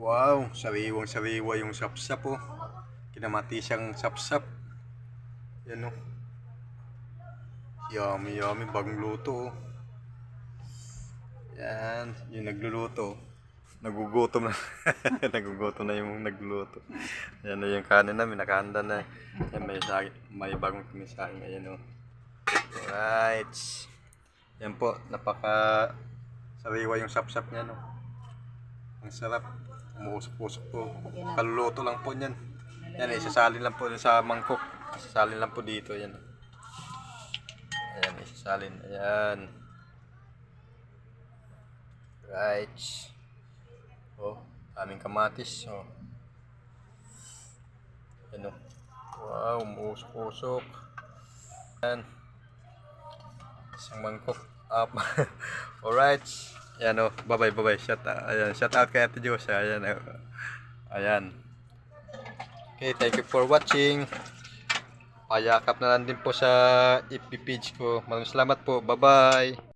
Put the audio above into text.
Wow, sariwang-sariwa yung sapsap oh. Kinamati siyang sapsap. Yan oh. Yummy yummy, bagong luto oh. Yan, yung nagluluto. Nagugutom na. Nagugutom na yung nagluluto. Yan na yung kanin namin, nakahanda na. Yan, may bagong kinisain. Ayan oh. Alright. Yan po, napaka sariwa yung sapsap niya no. Ang sarap. Umuusok-usok po. Kaluluto lang po niyan. Yan, isasalin lang po sa mangkok. Isasalin lang po dito. Yan. Ayan, isasalin. Ayan. Right. Oh, aming kamatis. Oh. Yan oh. Wow, umuusok-usok. Yan. Isang mangkok. Up. Alright. Ayan o, bye bye. Shout out kay Ate Josa. Ayan o. Ayan. Okay, thank you for watching. Payakap na lang din po sa FB page ko. Maraming salamat po. Bye bye.